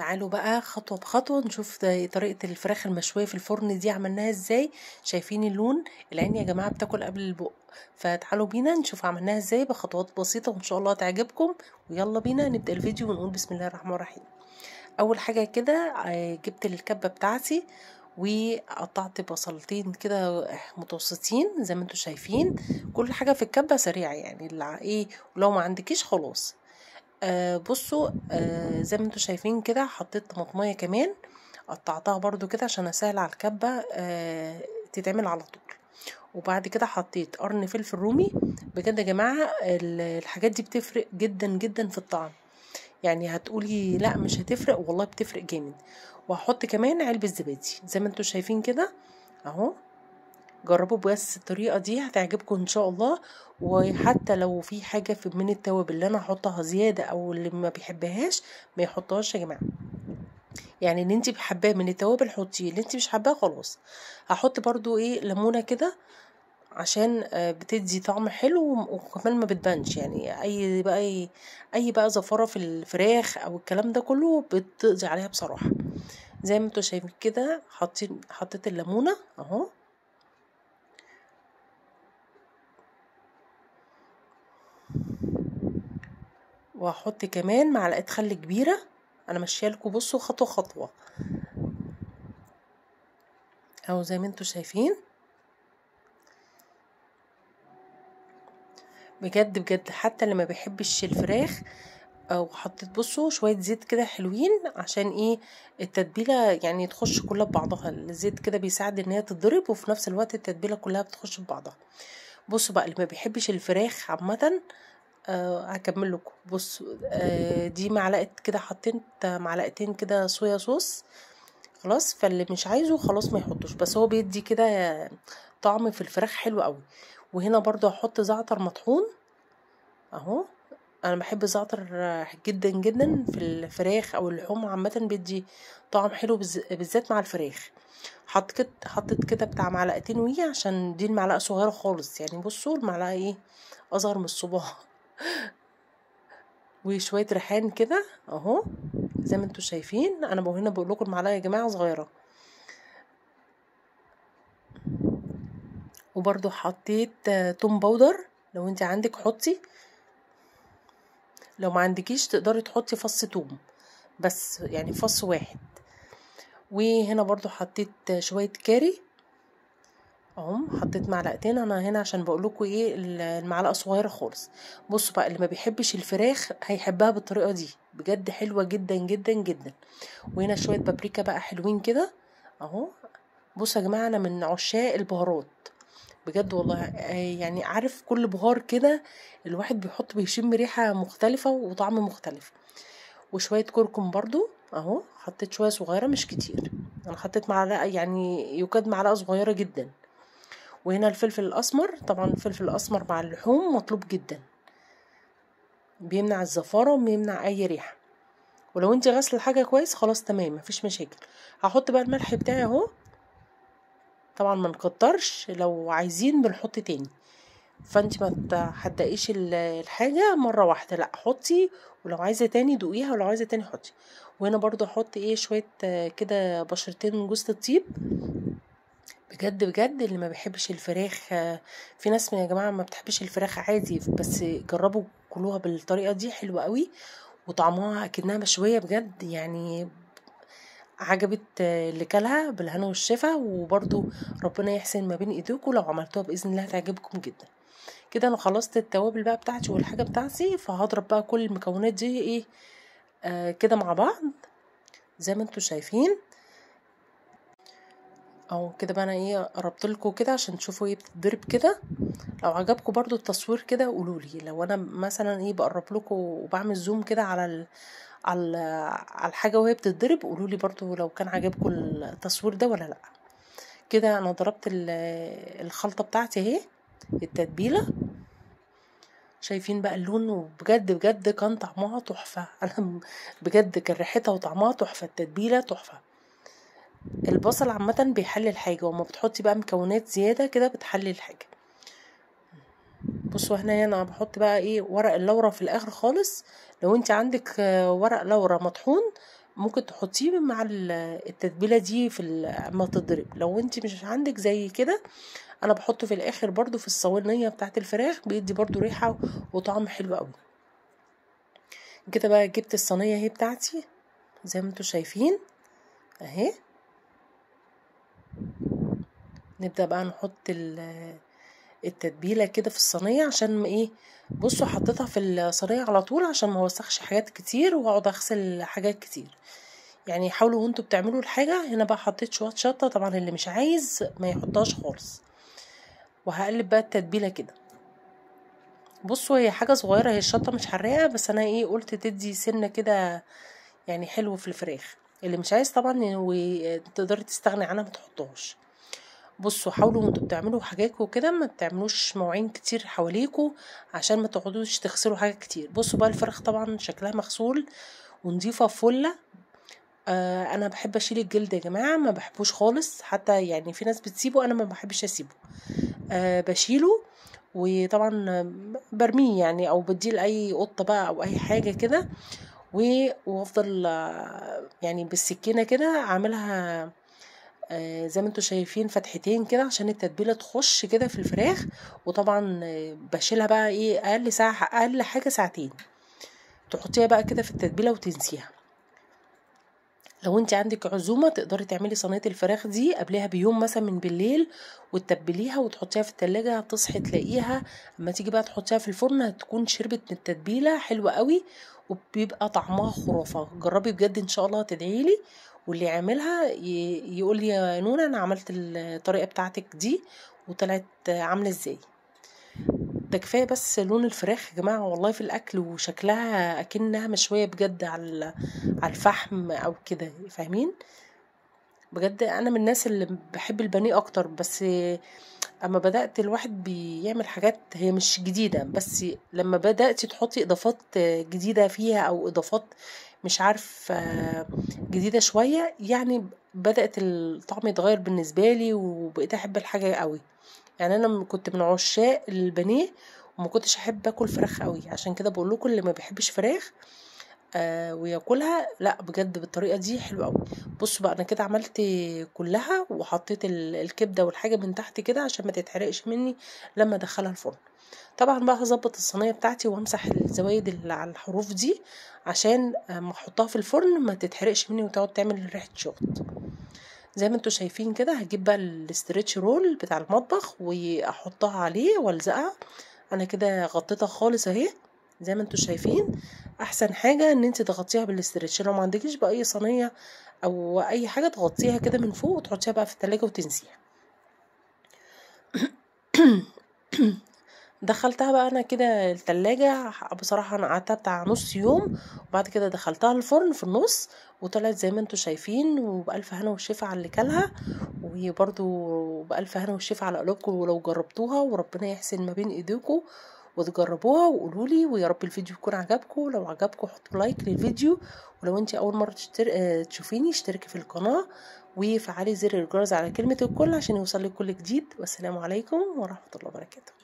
تعالوا بقى خطوة بخطوة نشوف طريقة الفراخ المشوية في الفرن دي عملناها ازاي. شايفين اللون؟ العين يا جماعة بتاكل قبل البق. فتعالوا بينا نشوف عملناها ازاي بخطوات بسيطة وان شاء الله تعجبكم. ويلا بينا نبدأ الفيديو ونقول بسم الله الرحمن الرحيم. اول حاجة كده جبت الكبة بتاعتي وقطعت بصلتين كده متوسطين زي ما انتم شايفين. كل حاجة في الكبة سريعة يعني اللي ولو ما عندكيش خلاص. بصوا زي ما انتم شايفين كده حطيت طماطمية كمان قطعتها برضو كده عشان اسهل على الكبة تتعمل على طول. وبعد كده حطيت قرن فلفل رومي. بجد يا جماعة الحاجات دي بتفرق جدا جدا في الطعم. يعني هتقولي لا مش هتفرق، والله بتفرق جامد. وهحط كمان علبة زبادي زي ما انتم شايفين كده اهو. جربوا بس الطريقة دي هتعجبكم ان شاء الله. وحتى لو في حاجة من التوابل اللي انا هحطها زيادة او اللي ما بيحبهاش ما يحطهاش يا جماعة. يعني اللي انتي بحباه من التوابل حطيه، اللي انتي مش حباه خلاص. هحط برضو ليمونة كده عشان بتدي طعم حلو وكمان ما بتبانش. يعني اي بقى زفارة في الفراخ او الكلام ده كله بتقضي عليها بصراحة. زي ما انتوا شايفين كده حطيت الليمونة اهو. وهحط كمان معلقه خل كبيره. انا ماشيه لكم بصوا خطوه خطوه اهو زي ما انتوا شايفين. بجد بجد حتى اللي ما بيحبش الفراخ او حطيت بصوا شويه زيت كده حلوين عشان التتبيله يعني تخش كلها ببعضها. الزيت كده بيساعد ان هي تتضرب وفي نفس الوقت التتبيله كلها بتخش ببعضها. بصوا بقى اللي ما بيحبش الفراخ عامه هكمل لكم. بص دي معلقه كده، حطيت معلقتين كده صويا صوص خلاص. فاللي مش عايزه خلاص ما يحطوش، بس هو بيدي كده طعم في الفراخ حلو قوي. وهنا برضو هحط زعتر مطحون اهو. انا بحب الزعتر جدا جدا في الفراخ او اللحوم عامه، بيدي طعم حلو بالذات مع الفراخ. حطيت كده بتاع معلقتين عشان دي المعلقه صغيره خالص. يعني بصوا المعلقه اصغر من الصباع وشويه ريحان كده اهو زي ما انتوا شايفين. انا هنا بقول لكم المعلقه يا جماعه صغيره. وبرضو حطيت توم باودر، لو انت عندك حطي، لو ما عندكيش تقدري تحطي فص توم بس، يعني فص واحد. وهنا برضو حطيت شوية كاري اهو. حطيت معلقتين انا هنا عشان بقولكوا المعلقة صغيرة خالص. بصوا بقى اللي ما بيحبش الفراخ هيحبها بالطريقة دي، بجد حلوة جدا جدا جدا. وهنا شوية بابريكا بقى حلوين كده اهو. بصوا يا جماعة انا من عشاق البهارات بجد والله. يعني عارف كل بهار كده الواحد بيحط بيشم ريحة مختلفة وطعم مختلف. وشوية كركم برضو اهو. حطيت شوية صغيرة مش كتير، انا حطيت معلقة يعني يكاد معلقة صغيرة جدا. وهنا الفلفل الاسمر، طبعا الفلفل الاسمر مع اللحوم مطلوب جدا، بيمنع الزفارة وبيمنع اي ريحة. ولو انت غسل الحاجة كويس خلاص تمام مفيش مشاكل. هحط بقى الملح بتاعي اهو. طبعا ما نكترش، لو عايزين بنحط تاني. فانت ما تحدقيش الحاجة مرة واحدة، لا حطي، ولو عايزة تاني دوقيها، ولو عايزة تاني حطي. وهنا برضو احط شوية كده بشرتين من جوز الطيب. بجد بجد اللي ما بيحبش الفراخ، في ناس يا جماعة ما بتحبش الفراخ عادي، بس جربوا كلوها بالطريقة دي حلوة قوي وطعمها اكنها مشوية بجد. يعني عجبت اللي كلها بالهنا والشفا. وبرضو ربنا يحسن ما بين ايديكم، لو عملتوها باذن الله هتعجبكم جدا. كده انا خلصت التوابل بقى بتاعتي والحاجه بتاعتي، فهضرب بقى كل المكونات دي كده مع بعض زي ما انتوا شايفين او كده بقى. انا قربت لكم كده عشان تشوفوا بتتضرب كده. لو عجبكم برضو التصوير كده قولوا لي، لو انا مثلا بقرب لكم وبعمل زوم كده على الحاجه وهي بتتضرب قولوا لي برضو لو كان عجبكم التصوير ده ولا لا. كده انا ضربت الخلطه بتاعتي اهي، التتبيله. شايفين بقى اللون؟ وبجد بجد كان طعمها تحفه. انا بجد كان ريحتها وطعمها تحفه، التتبيله تحفه. البصل عامه بيحلي الحاجه، وما بتحطي بقى مكونات زياده كده بتحلي الحاجه. بصوا هنا انا بحط بقى ورق اللورة في الاخر خالص. لو انت عندك ورق لورا مطحون ممكن تحطيه مع التتبيله دي اما تضرب. لو انت مش عندك زي كده، انا بحطه في الاخر برضو في الصوانيه بتاعت الفراخ، بيدي برضو ريحه وطعم حلو قوي. كده بقى جبت الصينيه اهي بتاعتي زي ما انتوا شايفين اهي. نبدا بقى نحط التتبيله كده في الصينيه عشان ايه. بصوا حطيتها في الصينيه على طول عشان ما اوسخش حاجات كتير واقعد اغسل حاجات كتير. يعني حاولوا وانتوا بتعملوا الحاجه. هنا بقى حطيت شويه شطه، طبعا اللي مش عايز ما يحطهاش خالص. وهقلب بقى التتبيله كده. بصوا هي حاجه صغيره، هي الشطه مش حراقه، بس انا ايه قلت تدي سنه كده يعني حلو في الفراخ. اللي مش عايز طبعا وتقدري تستغني عنها ما تحطوهاش. بصوا حاولوا وانتوا بتعملوا حاجاتكم كده ما تعملوش مواعين كتير حواليكوا عشان ما تقعدوش تغسلوا حاجات كتير. بصوا بقى الفراخ طبعا شكلها مغسول ونضيفه فله. انا بحب اشيل الجلد يا جماعه، ما بحبوش خالص. حتى يعني في ناس بتسيبه، انا ما بحبش اسيبه. بشيله وطبعا برميه يعني، او بديه لاي قطه بقى او اي حاجه كده. وافضل يعني بالسكينه كده عاملها زي ما انتوا شايفين فتحتين كده عشان التتبيله تخش كده في الفراخ. وطبعا بشيلها بقى ايه اقل ساعه، اقل حاجه ساعتين. تحطيها بقى كده في التتبيله وتنسيها. لو انت عندك عزومه تقدري تعملي صينيه الفراخ دي قبلها بيوم مثلا من بالليل، وتتبليها وتحطيها في التلاجة. هتصحي تلاقيها اما تيجي بقى تحطيها في الفرن هتكون شربت من التتبيله حلوه قوي، وبيبقى طعمها خرافه. جربي بجد ان شاء الله تدعيلي. واللي يعملها يقول لي يا نونا انا عملت الطريقه بتاعتك دي وطلعت عامله ازاي. ده كفايه بس لون الفراخ يا جماعه والله في الاكل، وشكلها اكنها مشويه بجد على الفحم او كده، فاهمين. بجد انا من الناس اللي بحب البانيه اكتر، بس اما بدات الواحد بيعمل حاجات هي مش جديده، بس لما بدات تحطي اضافات جديده فيها او اضافات مش عارف جديده شويه، يعني بدات الطعم يتغير بالنسبه لي وبقيت احب الحاجه قوي. يعني انا كنت من عشاق البانيه وما كنتش احب اكل فراخ قوي، عشان كده بقول لكم اللي ما بيحبش فراخ وياكلها لا بجد بالطريقه دي حلوه قوي. بصوا بقى انا كده عملت كلها وحطيت الكبده والحاجه من تحت كده عشان ما تتحرقش مني لما ادخلها الفرن. طبعا بقى هظبط الصينيه بتاعتي وامسح الزوايد اللي على الحروف دي عشان ما احطها في الفرن ما تتحرقش مني وتقعد تعمل ريحه شوط. زي ما انتوا شايفين كده هجيب بقى الاسترتش رول بتاع المطبخ واحطها عليه والزقها. انا كده غطيتها خالص اهي زي ما انتوا شايفين. احسن حاجه ان انت تغطيها بالاسترتش. لو ما عندكيش بقى اي صينيه او اي حاجه تغطيها كده من فوق وتحطيها بقى في التلاجة وتنسيها. دخلتها بقى انا كده التلاجة. بصراحة انا قعدتها بتاع نص يوم، وبعد كده دخلتها الفرن في النص وطلعت زي ما انتوا شايفين. وبألف هنا والشفا على اللي كلها، وبرضو بألف هنا والشفا على قلوبكم ولو جربتوها، وربنا يحسن ما بين ايديكم وتجربوها وقولولي. ويا رب الفيديو يكون عجبكم. لو عجبكم حطوا لايك للفيديو، ولو انت اول مرة تشوفيني اشتركي في القناة وفعلي زر الجرس على كلمة الكل عشان يوصلك كل جديد. والسلام عليكم ورحمة الله وبركاته.